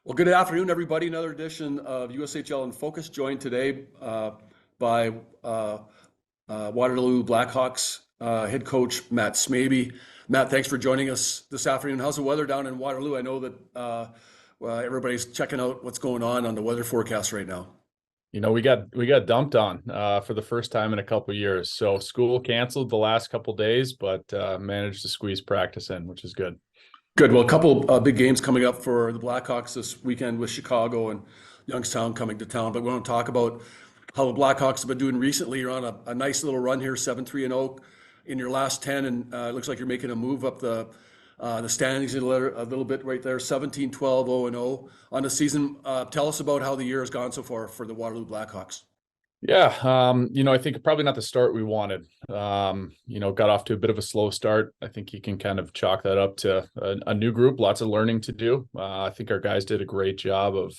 Well, good afternoon, everybody. Another edition of USHL in Focus, joined today by Waterloo Black Hawks head coach Matt Smaby. Matt, thanks for joining us this afternoon. How's the weather down in Waterloo? I know that everybody's checking out what's going on the weather forecast right now. We got dumped on for the first time in a couple of years. So school canceled the last couple of days, but managed to squeeze practice in, which is good. Good. Well, a couple big games coming up for the Blackhawks this weekend with Chicago and Youngstown coming to town. But we want to talk about how the Blackhawks have been doing recently. You're on a nice little run here, 7-3-0 in your last 10, and it looks like you're making a move up the standings a little bit right there, 17-12, 0-0 on the season. Tell us about how the year has gone so far for the Waterloo Blackhawks. Yeah, I think probably not the start we wanted. Got off to a bit of a slow start. I think you can kind of chalk that up to a new group, lots of learning to do. I think our guys did a great job of,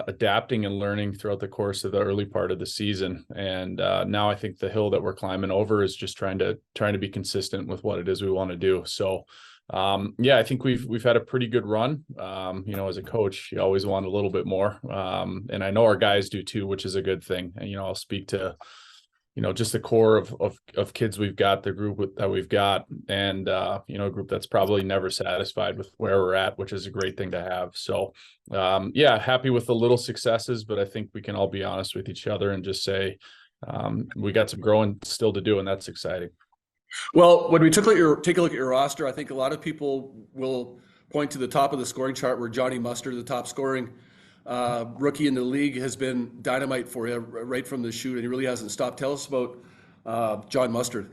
adapting and learning throughout the course of the early part of the season. And now I think the hill that we're climbing over is just trying to be consistent with what it is we want to do. So I think we've had a pretty good run. As a coach, you always want a little bit more. And I know our guys do too, which is a good thing. And, I'll speak to, just the core of kids we've got, the group that we've got, and, a group that's probably never satisfied with where we're at, which is a great thing to have. So, happy with the little successes, but I think we can all be honest with each other and just say, we got some growing still to do, and that's exciting. Well, when we take a look at your roster, I think a lot of people will point to the top of the scoring chart where Johnny Mustard, the top scoring rookie in the league, has been dynamite for you right from the shoot, and he really hasn't stopped. Tell us about John Mustard.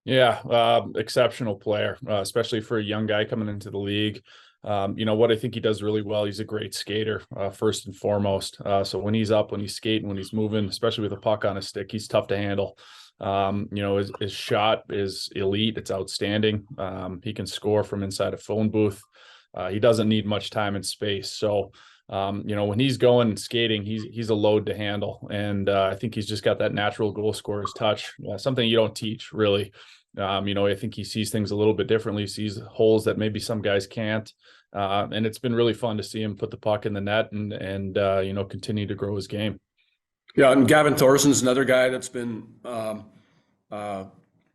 Yeah, exceptional player, especially for a young guy coming into the league. What I think he does really well, he's a great skater, first and foremost. So when he's up, when he's skating, when he's moving, especially with a puck on his stick, he's tough to handle. His shot is elite. It's outstanding. He can score from inside a phone booth. He doesn't need much time and space. So, when he's going and skating, he's a load to handle. And I think he's just got that natural goal scorer's touch, something you don't teach really. I think he sees things a little bit differently, sees holes that maybe some guys can't. And it's been really fun to see him put the puck in the net and continue to grow his game. Yeah, and Gavin Thorson's another guy that's been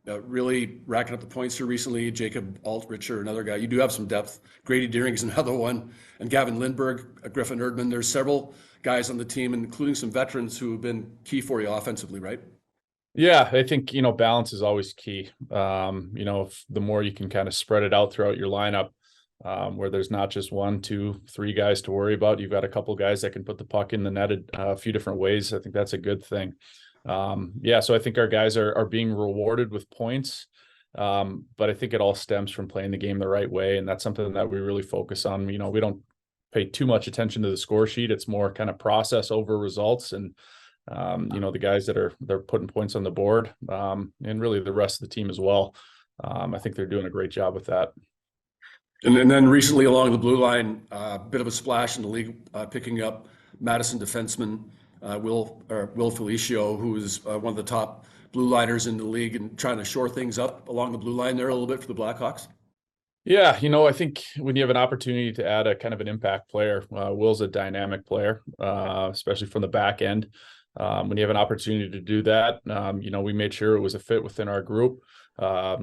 really racking up the points here recently. Jacob Altricher, another guy. You do have some depth. Grady Deering is another one. And Gavin Lindberg, Griffin Erdman. There's several guys on the team, including some veterans who have been key for you offensively, right? Yeah, I think, balance is always key. If the more you can kind of spread it out throughout your lineup, where there's not just 1, 2, 3 guys to worry about. You've got a couple guys that can put the puck in the net a few different ways. I think that's a good thing. So I think our guys are being rewarded with points. But I think it all stems from playing the game the right way. And that's something that we really focus on. We don't pay too much attention to the score sheet. It's more kind of process over results. And, the guys they're putting points on the board, and really the rest of the team as well. I think they're doing a great job with that. And then recently along the blue line, a bit of a splash in the league, picking up Madison defenseman Will Felicio, who is one of the top blue liners in the league, and trying to shore things up along the blue line there a little bit for the Blackhawks. Yeah, I think when you have an opportunity to add a kind of an impact player, Will's a dynamic player, especially from the back end. When you have an opportunity to do that, we made sure it was a fit within our group. I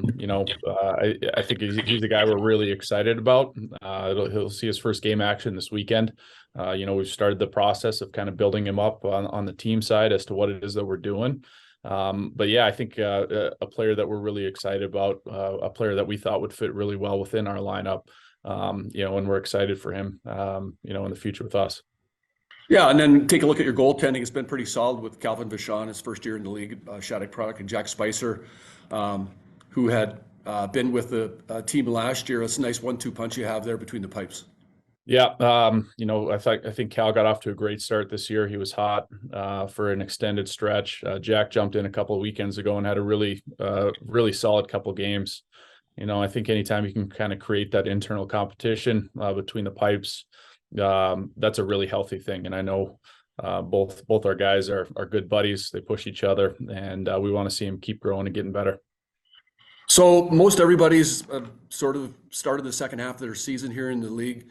think he's a guy we're really excited about. He'll see his first game action this weekend. We've started the process of kind of building him up on the team side as to what it is that we're doing. I think a player that we're really excited about, a player that we thought would fit really well within our lineup, and we're excited for him, in the future with us. Yeah, and then take a look at your goaltending. It's been pretty solid with Calvin Vachon, his first year in the league, Shattuck product, and Jack Spicer, who had been with the team last year. It's a nice 1-2 punch you have there between the pipes. Yeah, I think Cal got off to a great start this year. He was hot for an extended stretch. Jack jumped in a couple of weekends ago and had a really solid couple of games. I think anytime you can kind of create that internal competition between the pipes, that's a really healthy thing. And I know both our guys are good buddies. They push each other, and we want to see him keep growing and getting better. So most everybody's sort of started the second half of their season here in the league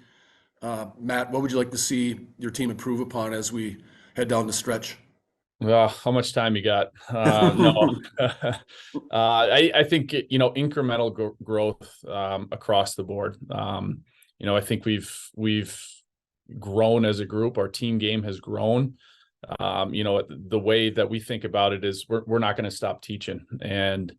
Matt, what would you like to see your team improve upon as we head down the stretch? How much time you got? No, I think incremental growth across the board. I think we've grown as a group. Our team game has grown. The way that we think about it is we're not going to stop teaching, and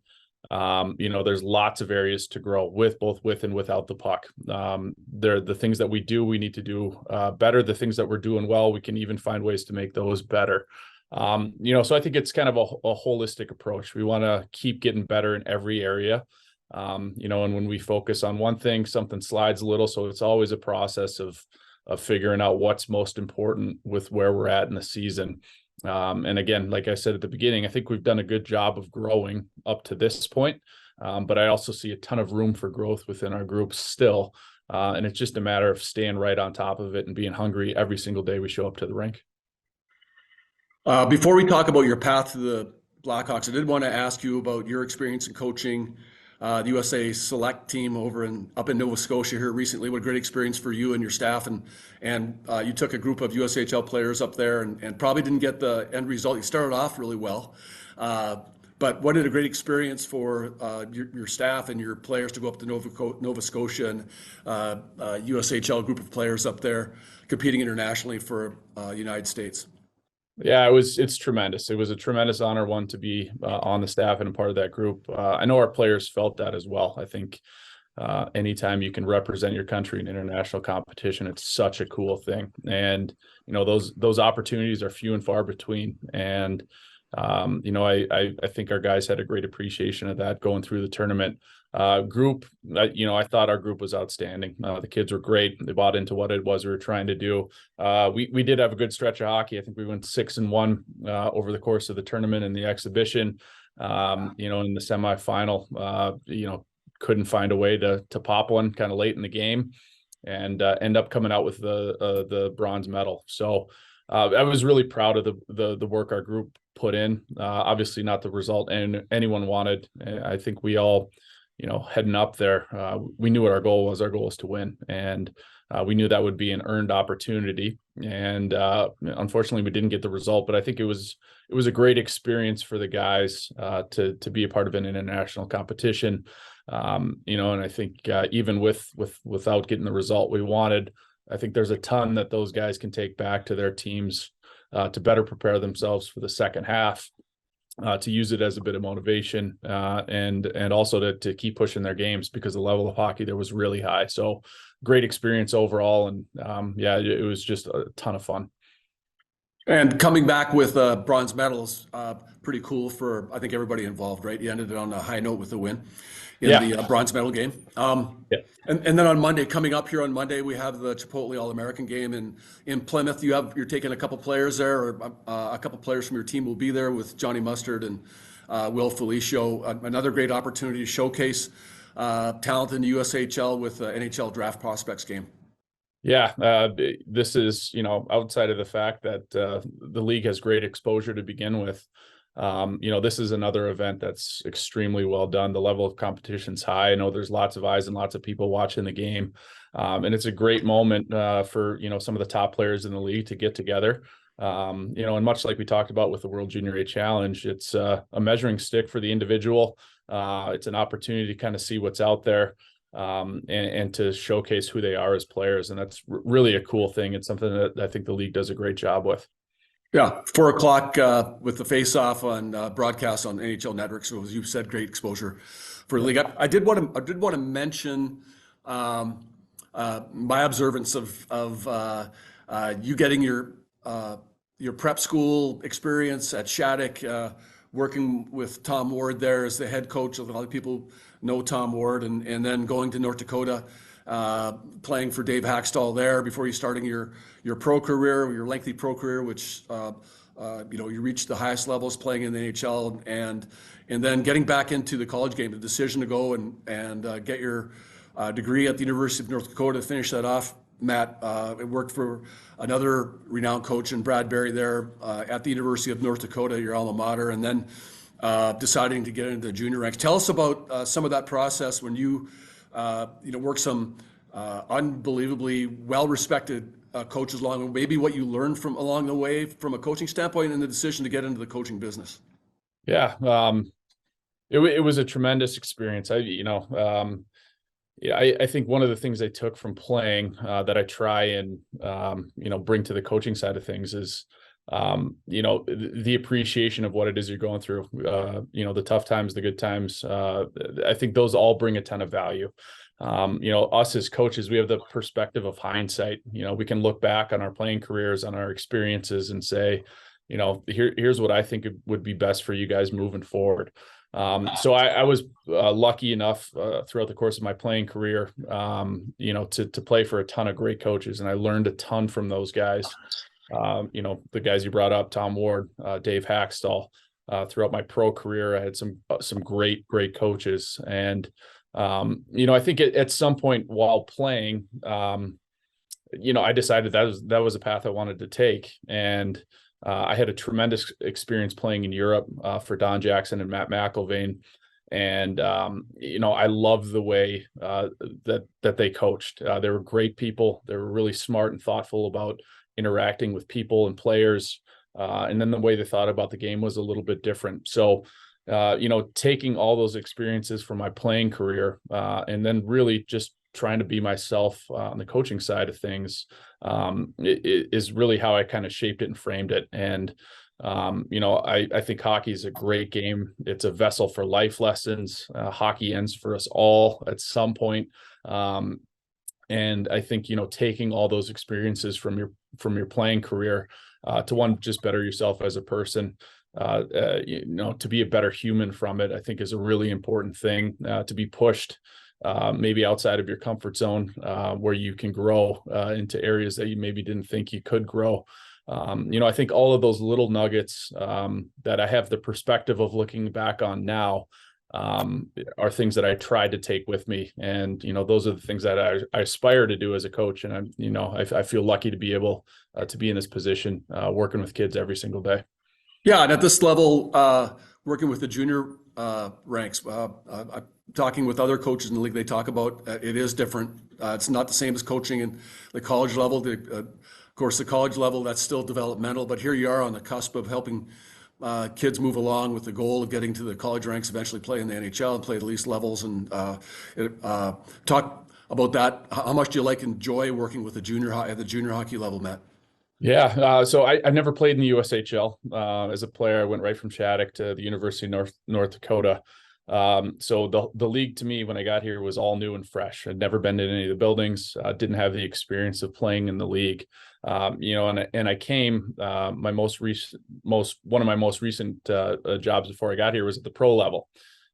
there's lots of areas to grow both with and without the puck. There are the things that we do, we need to do better. The things that we're doing well, we can even find ways to make those better. So I think it's kind of a holistic approach. We want to keep getting better in every area. And when we focus on one thing, something slides a little. So it's always a process of figuring out what's most important with where we're at in the season. And again, like I said at the beginning, I think we've done a good job of growing up to this point. But I also see a ton of room for growth within our group still. And it's just a matter of staying right on top of it and being hungry every single day we show up to the rink. Before we talk about your path to the Blackhawks, I did want to ask you about your experience in coaching the USA Select team up in Nova Scotia here recently. What a great experience for you and your staff, and you took a group of USHL players up there and probably didn't get the end result. You started off really well, but what a great experience for your staff and your players to go up to Nova Scotia and USHL group of players up there competing internationally for the United States. Yeah, it's tremendous. It was a tremendous honor, one, to be on the staff and a part of that group. I know our players felt that as well. I think anytime you can represent your country in international competition, it's such a cool thing. And, those opportunities are few and far between. And, I think our guys had a great appreciation of that going through the tournament. Group, I thought our group was outstanding. The kids were great. They bought into what it was we were trying to do. We did have a good stretch of hockey. I think we went 6-1 over the course of the tournament and the exhibition. In the semifinal, couldn't find a way to pop one kind of late in the game, and end up coming out with the bronze medal. So I was really proud of the work our group put in. Obviously, not the result anyone wanted. I think we all, heading up there, we knew what our goal was. Our goal was to win, and we knew that would be an earned opportunity. And unfortunately, we didn't get the result. But I think it was a great experience for the guys to be a part of an international competition. And I think even without getting the result we wanted, I think there's a ton that those guys can take back to their teams to better prepare themselves for the second half. To use it as a bit of motivation and also to keep pushing their games, because the level of hockey there was really high. So great experience overall. And it was just a ton of fun. And coming back with bronze medals, pretty cool for, I think, everybody involved, right? You ended it on a high note with a win in the bronze medal game. And then on Monday, coming up here on Monday, we have the Chipotle All-American game in Plymouth. You're taking a couple players there, or a couple players from your team will be there with Johnny Mustard and Will Felicio. Another great opportunity to showcase talent in the USHL with the NHL draft prospects game. Yeah, this is, outside of the fact that the league has great exposure to begin with. This is another event that's extremely well done. The level of competition's high. I know there's lots of eyes and lots of people watching the game. And it's a great moment for, some of the top players in the league to get together. And much like we talked about with the World Junior A Challenge, it's a measuring stick for the individual. It's an opportunity to kind of see what's out there. And to showcase who they are as players. And that's really a cool thing. It's something that I think the league does a great job with. Yeah, 4:00 with the face-off on broadcast on NHL Network. So as you said, great exposure for the league. I did want to mention my observance of you getting your prep school experience at Shattuck, working with Tom Ward there as the head coach. A lot of people know Tom Ward, and then going to North Dakota, playing for Dave Hackstall there before you starting your pro career, your lengthy pro career, which you reached the highest levels playing in the NHL, and then getting back into the college game. The decision to go and get your degree at the University of North Dakota to finish that off. Matt, it worked for another renowned coach in Brad Berry there at the University of North Dakota, your alma mater, and then deciding to get into the junior ranks. Tell us about some of that process when you worked some unbelievably well-respected coaches along, maybe what you learned from along the way from a coaching standpoint and the decision to get into the coaching business. Yeah. It was a tremendous experience. Yeah, I think one of the things I took from playing that I try and bring to the coaching side of things is the appreciation of what it is you're going through. The tough times, the good times. I think those all bring a ton of value. Us as coaches, we have the perspective of hindsight. We can look back on our playing careers, on our experiences, and say, here's what I think would be best for you guys moving forward. So I was lucky enough throughout the course of my playing career, to play for a ton of great coaches, and I learned a ton from those guys. The guys you brought up, Tom Ward, Dave Hackstall. Throughout my pro career, I had some great coaches, and I think at some point while playing, I decided that was a path I wanted to take, and I had a tremendous experience playing in Europe for Don Jackson and Matt McIlvaine. And, I loved the way that they coached. They were great people. They were really smart and thoughtful about interacting with people and players. And then the way they thought about the game was a little bit different. So, taking all those experiences from my playing career and then really just trying to be myself on the coaching side of things is really how I kind of shaped it and framed it. And, I think hockey is a great game. It's a vessel for life lessons. Hockey ends for us all at some point. And I think, taking all those experiences from your playing career to one, just better yourself as a person, to be a better human from it, I think is a really important thing, to be pushed maybe outside of your comfort zone, where you can grow into areas that you maybe didn't think you could grow. I think all of those little nuggets that I have the perspective of looking back on now are things that I tried to take with me. And, those are the things that I aspire to do as a coach. And I feel lucky to be able to be in this position, working with kids every single day. Yeah, and at this level, working with the junior ranks, I'm talking with other coaches in the league, they talk about it is different. It's not the same as coaching in the college level. Of course, the college level, that's still developmental, but here you are on the cusp of helping kids move along with the goal of getting to the college ranks, eventually play in the NHL and play at least levels. And talk about that. How much do you enjoy working with the junior hockey level, Matt? Yeah, so I never played in the USHL. As a player, I went right from Shattuck to the University of North Dakota. So the league to me when I got here was all new and fresh. I'd never been in any of the buildings, didn't have the experience of playing in the league. And I came, one of my most recent jobs before I got here was at the pro level.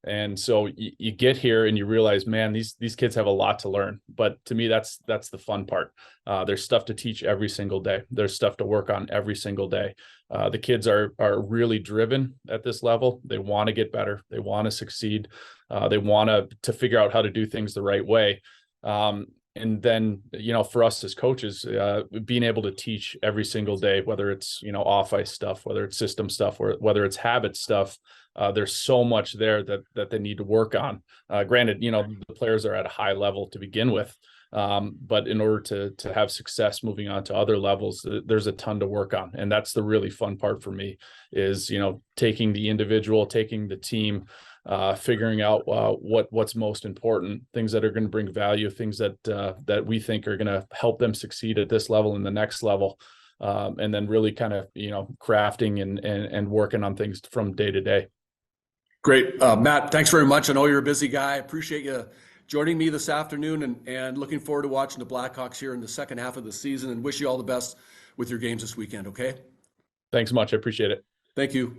And so you get here and you realize, man, these kids have a lot to learn. But to me, that's the fun part. There's stuff to teach every single day. There's stuff to work on every single day. The kids are really driven at this level. They want to get better. They want to succeed. They want to figure out how to do things the right way. And then, for us as coaches, being able to teach every single day, whether it's, off ice stuff, whether it's system stuff, or whether it's habit stuff, there's so much there that they need to work on. Granted, the players are at a high level to begin with. But in order to have success moving on to other levels, there's a ton to work on. And that's the really fun part for me is, taking the individual, taking the team, figuring out what's most important, things that are going to bring value, things that we think are going to help them succeed at this level and the next level. And then really kind of, crafting and working on things from day to day. Great. Matt, thanks very much. I know you're a busy guy. I appreciate you joining me this afternoon and looking forward to watching the Blackhawks here in the second half of the season and wish you all the best with your games this weekend, okay? Thanks much. I appreciate it. Thank you.